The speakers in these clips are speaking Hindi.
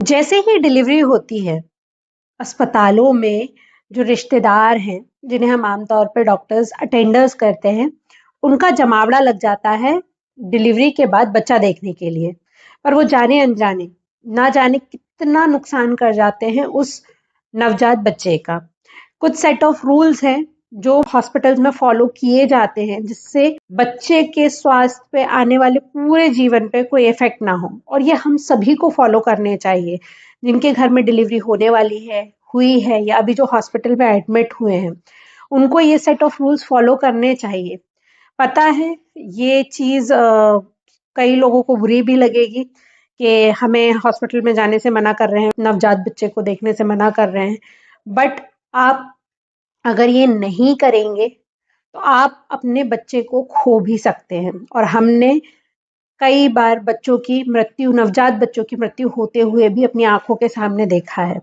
जैसे ही डिलीवरी होती है, अस्पतालों में जो रिश्तेदार हैं, जिन्हें हम आमतौर पे डॉक्टर्स अटेंडर्स करते हैं, उनका जमावड़ा लग जाता है डिलीवरी के बाद बच्चा देखने के लिए। पर वो जाने अनजाने, ना जाने कितना नुकसान कर जाते हैं उस नवजात बच्चे का। कुछ सेट ऑफ रूल्स हैं जो हॉस्पिटल्स में फॉलो किए जाते हैं, जिससे बच्चे के स्वास्थ्य पे आने वाले पूरे जीवन पे कोई इफेक्ट ना हो, और ये हम सभी को फॉलो करने चाहिए जिनके घर में डिलीवरी होने वाली है, हुई है, या अभी जो हॉस्पिटल में एडमिट हुए हैं। उनको ये सेट ऑफ रूल्स फॉलो करने चाहिए। पता है ये चीज कई लोगों को बुरी भी लगेगी कि हमें हॉस्पिटल में जाने से मना कर रहे हैं, नवजात बच्चे को देखने से मना कर रहे हैं। बट आप अगर ये नहीं करेंगे तो आप अपने बच्चे को खो भी सकते हैं, और हमने कई बार बच्चों की मृत्यु, नवजात बच्चों की मृत्यु होते हुए भी अपनी आंखों के सामने देखा है।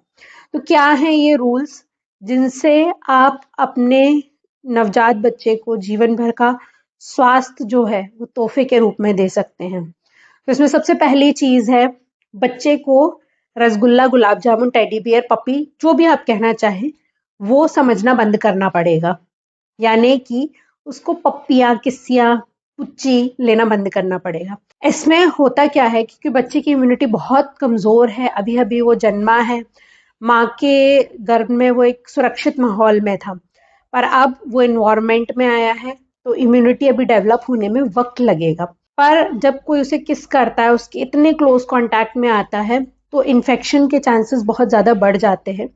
तो क्या है ये रूल्स जिनसे आप अपने नवजात बच्चे को जीवन भर का स्वास्थ्य जो है वो तोहफे के रूप में दे सकते हैं? तो इसमें सबसे पहली चीज है, बच्चे को rasgulla, gulab jamun, teddy bear, puppy, जो भी आप कहना चाहें, वो समझना बंद करना पड़ेगा। यानी कि उसको पप्पियाँ, किस्सियाँ, पुच्ची लेना बंद करना पड़ेगा। इसमें होता क्या है, क्योंकि बच्चे की इम्यूनिटी बहुत कमज़ोर है, अभी-अभी वो जन्मा है, माँ के गर्भ में वो एक सुरक्षित माहौल में था, पर अब वो एनवायरनमेंट में आया है, तो इम्यूनिटी अभी डेवलप होने में वक़्त लगेगा। पर जब कोई उसे किस करता है, उसके इतने क्लोज़ कॉन्टैक्ट में आता है, तो इन्फेक्शन के चांसेस बहुत ज़्यादा बढ़ जाते हैं।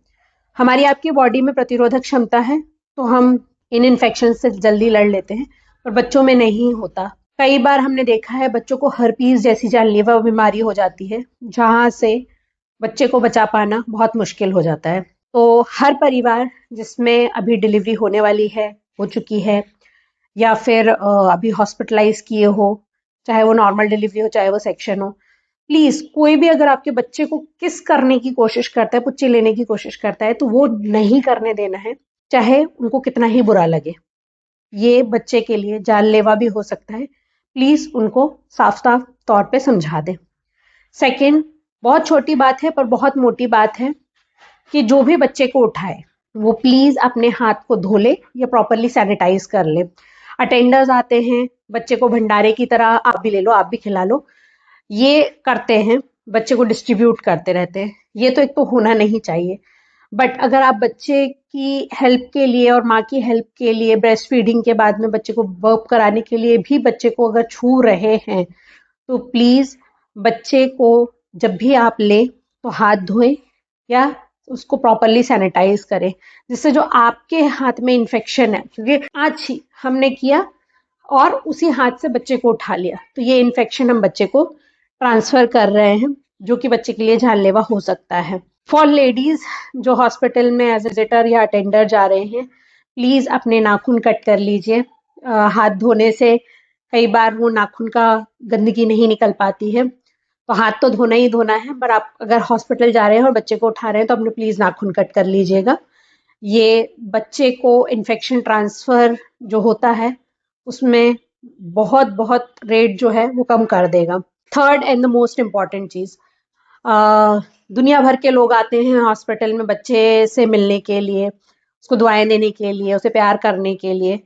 हमारी आपकी बॉडी में प्रतिरोधक क्षमता है, तो हम इन इन्फेक्शन से जल्दी लड़ लेते हैं, पर बच्चों में नहीं होता। कई बार हमने देखा है बच्चों को हर्पीस जैसी जानलेवा बीमारी हो जाती है, जहाँ से बच्चे को बचा पाना बहुत मुश्किल हो जाता है। तो हर परिवार जिसमें अभी डिलीवरी होने वाली है, हो चुकी है, या फिर अभी हॉस्पिटलाइज किए हो, चाहे वो नॉर्मल डिलीवरी हो, चाहे वो सेक्शन हो, प्लीज कोई भी अगर आपके बच्चे को किस करने की कोशिश करता है, पुच्ची लेने की कोशिश करता है, तो वो नहीं करने देना है, चाहे उनको कितना ही बुरा लगे। ये बच्चे के लिए जानलेवा भी हो सकता है। प्लीज उनको साफ साफ तौर पे समझा दें। सेकंड, बहुत छोटी बात है पर बहुत मोटी बात है, कि जो भी बच्चे को उठाए वो प्लीज अपने हाथ को धो ले या प्रॉपरली सैनिटाइज कर ले। अटेंडर्स आते हैं, बच्चे को भंडारे की तरह आप भी ले लो, आप भी खिला लो, ये करते हैं, बच्चे को डिस्ट्रीब्यूट करते रहते हैं। ये तो एक तो होना नहीं चाहिए। बट अगर आप बच्चे की हेल्प के लिए और माँ की हेल्प के लिए, ब्रेस्ट फीडिंग के बाद में बच्चे को बर्प कराने के लिए भी बच्चे को अगर छू रहे हैं, तो प्लीज बच्चे को जब भी आप लें तो हाथ धोएं या उसको प्रॉपरली सैनिटाइज करें, जिससे जो आपके हाथ में इन्फेक्शन है, क्योंकि आज ही हमने किया और उसी हाथ से बच्चे को उठा लिया, तो ये इन्फेक्शन हम बच्चे को ट्रांसफर कर रहे हैं, जो कि बच्चे के लिए जानलेवा हो सकता है। फॉर लेडीज जो हॉस्पिटल में एज विजिटर या अटेंडर जा रहे हैं, प्लीज अपने नाखून कट कर लीजिए। हाथ धोने से कई बार वो नाखून का गंदगी नहीं निकल पाती है, तो हाथ तो धोना ही धोना है, पर आप अगर हॉस्पिटल जा रहे हैं और बच्चे को उठा रहे हैं तो अपने प्लीज नाखून कट कर लीजिएगा। ये बच्चे को इन्फेक्शन ट्रांसफर जो होता है उसमें बहुत बहुत रेट जो है वो कम कर देगा। Third and the most important चीज, दुनिया भर के लोग आते हैं हॉस्पिटल में बच्चे से मिलने के लिए, उसको दुआएं देने के लिए, उसे प्यार करने के लिए।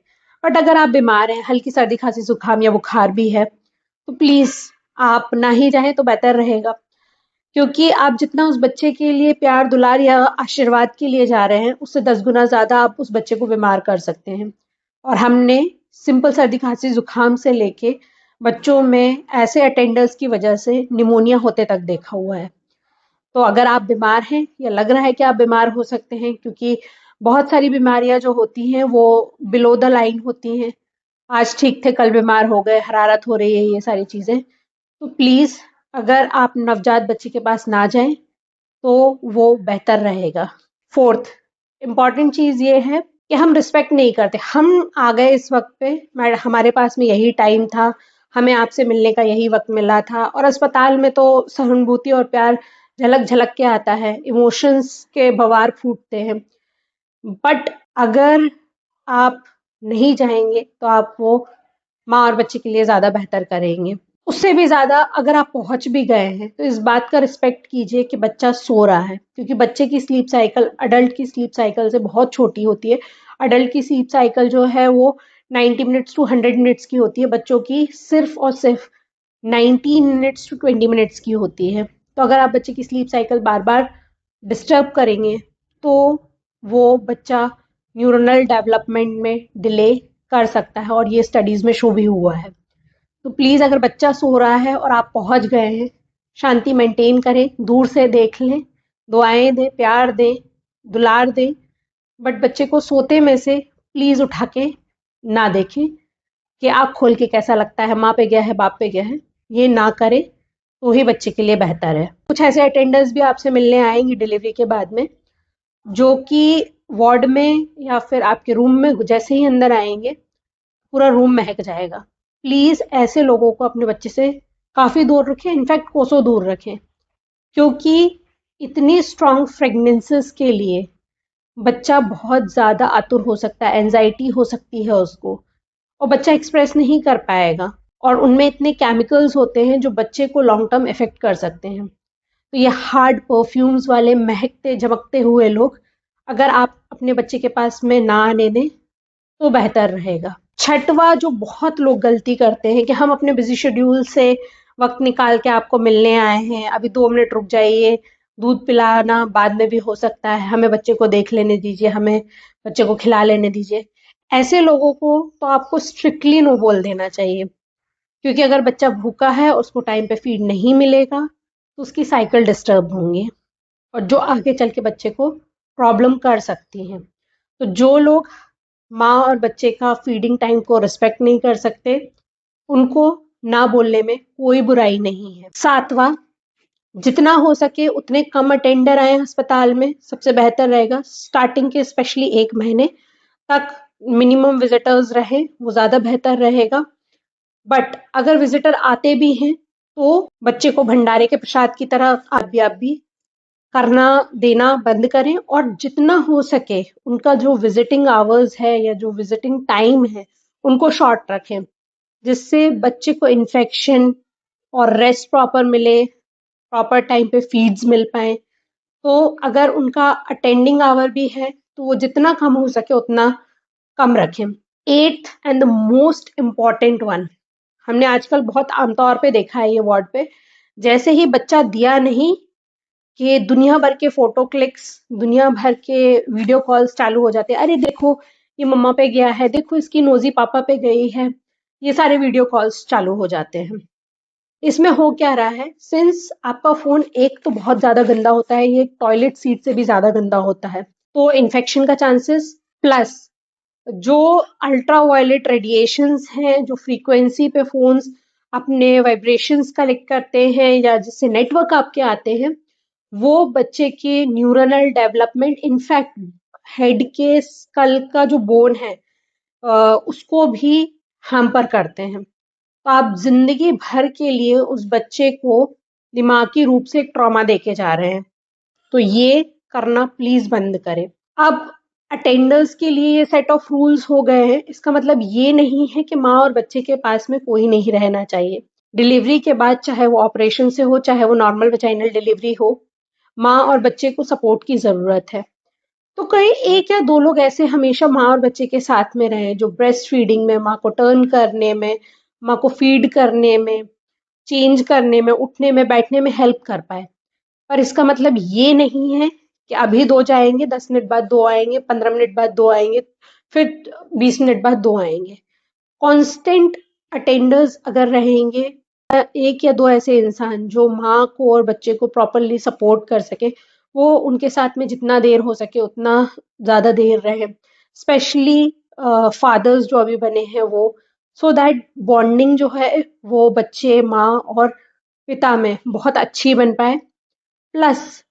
बट अगर आप बीमार हैं, हल्की सर्दी खांसी जुकाम या बुखार भी है, तो प्लीज आप ना ही जाएं तो बेहतर रहेगा, क्योंकि आप जितना उस बच्चे के लिए प्यार, दुलार या आशीर्वाद के लिए जा रहे हैं, उससे 10 गुना ज्यादा आप उस बच्चे को बीमार कर सकते हैं। और हमने सिंपल सर्दी खांसी जुकाम से लेके बच्चों में ऐसे अटेंडर्स की वजह से निमोनिया होते तक देखा हुआ है। तो अगर आप बीमार हैं या लग रहा है कि आप बीमार हो सकते हैं, क्योंकि बहुत सारी बीमारियां जो होती हैं वो बिलो द लाइन होती हैं, आज ठीक थे कल बीमार हो गए, हरारत हो रही है, ये सारी चीजें, तो प्लीज अगर आप नवजात बच्चे के पास ना जाएं तो वो बेहतर रहेगा। फोर्थ इम्पॉर्टेंट चीज ये है कि हम रिस्पेक्ट नहीं करते। हम आ गए इस वक्त पे, हमारे पास में यही टाइम था, हमें आपसे मिलने का यही वक्त मिला था, और अस्पताल में तो सहानुभूति और प्यार झलक झलक के आता है, इमोशंस के बवार फूटते हैं। बट अगर आप नहीं जाएंगे तो आप वो माँ और बच्चे के लिए ज्यादा बेहतर करेंगे। उससे भी ज़्यादा अगर आप पहुँच भी गए हैं, तो इस बात का रिस्पेक्ट कीजिए कि बच्चा सो रहा है, क्योंकि बच्चे की स्लीप साइकिल अडल्ट की स्लीप साइकिल से बहुत छोटी होती है। अडल्ट की स्लीप साइकिल जो है वो 90 मिनट्स टू 100 मिनट्स की होती है, बच्चों की सिर्फ़ और सिर्फ़ 19 मिनट्स टू 20 मिनट्स की होती है। तो अगर आप बच्चे की स्लीप साइकिल बार-बार डिस्टर्ब करेंगे, तो वो बच्चा न्यूरोनल डेवलपमेंट में डिले कर सकता है और ये स्टडीज़ में शो भी हुआ है। तो प्लीज़ अगर बच्चा सो रहा है और आप पहुँच गए हैं, शांति मेंटेन करें, दूर से देख लें, दुआएँ दें, प्यार दें, दुलार दें, बट बच्चे को सोते में से प्लीज़ उठा के ना देखें कि आँख खोल के कैसा लगता है, माँ पे गया है, बाप पे गया है, ये ना करें, तो ही बच्चे के लिए बेहतर है। कुछ ऐसे अटेंडर्स भी आपसे मिलने आएँगी डिलीवरी के बाद में, जो कि वार्ड में या फिर आपके रूम में जैसे ही अंदर आएँगे, पूरा रूम महक जाएगा। प्लीज़ ऐसे लोगों को अपने बच्चे से काफ़ी दूर रखें, इनफैक्ट कोसों दूर रखें, क्योंकि इतनी स्ट्रॉन्ग प्रेगनेंसीज़ के लिए बच्चा बहुत ज़्यादा आतुर हो सकता है, एंजाइटी हो सकती है उसको और बच्चा एक्सप्रेस नहीं कर पाएगा और उनमें इतने केमिकल्स होते हैं जो बच्चे को लॉन्ग टर्म इफ़ेक्ट कर सकते हैं। तो ये हार्ड परफ्यूम्स वाले महकते झमकते हुए लोग अगर आप अपने बच्चे के पास में ना आने दें तो बेहतर रहेगा। छठवा जो बहुत लोग गलती करते हैं कि हम अपने बिजी शेड्यूल से वक्त निकाल के आपको मिलने आए हैं, अभी 2 मिनट रुक जाइए, दूध पिलाना बाद में भी हो सकता है, हमें बच्चे को देख लेने दीजिए, हमें बच्चे को खिला लेने दीजिए। ऐसे लोगों को तो आपको स्ट्रिक्टली नो बोल देना चाहिए, क्योंकि अगर बच्चा भूखा है और उसको टाइम पे फीड नहीं मिलेगा तो उसकी साइकिल डिस्टर्ब होंगी और जो आगे चल के बच्चे को प्रॉब्लम कर सकती हैं। तो जो लोग माँ और बच्चे का फीडिंग टाइम को रिस्पेक्ट नहीं कर सकते, उनको ना बोलने में कोई बुराई नहीं है। सातवां, जितना हो सके उतने कम अटेंडर आए अस्पताल में, सबसे बेहतर रहेगा। स्टार्टिंग के स्पेशली 1 महीने तक मिनिमम विजिटर्स रहे, वो ज़्यादा बेहतर रहेगा। बट अगर विजिटर आते भी हैं, तो बच्चे को भंडारे के प्रसाद की तरह आप भी करना देना बंद करें और जितना हो सके उनका जो विजिटिंग आवर्स है या जो विजिटिंग टाइम है उनको शॉर्ट रखें, जिससे बच्चे को इन्फेक्शन और रेस्ट प्रॉपर मिले, प्रॉपर टाइम पे फीड्स मिल पाए। तो अगर उनका अटेंडिंग आवर भी है तो वो जितना कम हो सके उतना कम रखें। Eighth and the most important one, हमने आजकल बहुत आमतौर पे देखा है ये वार्ड पे, जैसे ही बच्चा दिया नहीं कि दुनिया भर के फोटो क्लिक्स, दुनिया भर के वीडियो कॉल्स चालू हो जाते हैं। अरे देखो ये मम्मा पे गया है, देखो इसकी नोजी पापा पे गई है, ये सारे वीडियो कॉल्स चालू हो जाते हैं। इसमें हो क्या रहा है, सिंस आपका फोन एक तो बहुत ज्यादा गंदा होता है, ये टॉयलेट सीट से भी ज्यादा गंदा होता है, तो इन्फेक्शन का चांसेस प्लस जो अल्ट्रा वायलेट रेडिएशंस हैं, जो फ्रीक्वेंसी पे फोन्स अपने वाइब्रेशंस कलेक्ट करते हैं या जिससे नेटवर्क आपके आते हैं, वो बच्चे के न्यूरनल डेवलपमेंट, इनफैक्ट हेड के स्कल का जो बोन है उसको भी हैम्पर करते हैं। तो आप जिंदगी भर के लिए उस बच्चे को दिमागी रूप से एक ट्रॉमा देके जा रहे हैं। तो ये करना प्लीज बंद करें। अब अटेंडर्स के लिए ये सेट ऑफ रूल्स हो गए हैं, इसका मतलब ये नहीं है कि माँ और बच्चे के पास में कोई नहीं रहना चाहिए। डिलीवरी के बाद चाहे वो ऑपरेशन से हो चाहे वो नॉर्मल वेजाइनल डिलीवरी हो, माँ और बच्चे को सपोर्ट की जरूरत है। तो कहीं एक या दो लोग ऐसे हमेशा माँ और बच्चे के साथ में रहें, जो ब्रेस्ट फीडिंग में, माँ को टर्न करने में, माँ को फीड करने में, चेंज करने में, उठने में, बैठने में हेल्प कर पाए। पर इसका मतलब ये नहीं है कि अभी 2 जाएँगे, 10 मिनट बाद 2 आएँगे, 15 मिनट बाद 2 आएँगे, फिर 20 मिनट बाद 2 आएँगे। कांस्टेंट अटेंडर्स अगर रहेंगे, एक या 2 ऐसे इंसान जो माँ को और बच्चे को प्रॉपर्ली सपोर्ट कर सकें, वो उनके साथ में जितना देर हो सके उतना ज़्यादा देर रहें। स्पेशली फादर्स जो अभी बने हैं वो, सो दैट बॉन्डिंग जो है वो बच्चे, माँ और पिता में बहुत अच्छी बन पाए। प्लस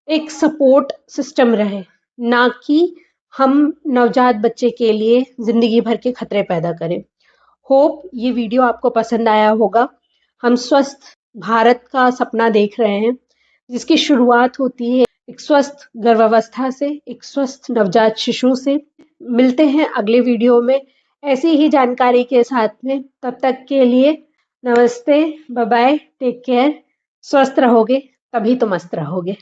एक सपोर्ट सिस्टम रहे, ना कि हम नवजात बच्चे के लिए जिंदगी भर के खतरे पैदा करें। होप ये वीडियो आपको पसंद आया होगा। हम स्वस्थ भारत का सपना देख रहे हैं, जिसकी शुरुआत होती है एक स्वस्थ गर्भावस्था से, एक स्वस्थ नवजात शिशु से। मिलते हैं अगले वीडियो में ऐसी ही जानकारी के साथ में। तब तक के लिए नमस्ते, बाय बाय, टेक केयर। स्वस्थ रहोगे तभी तो मस्त रहोगे।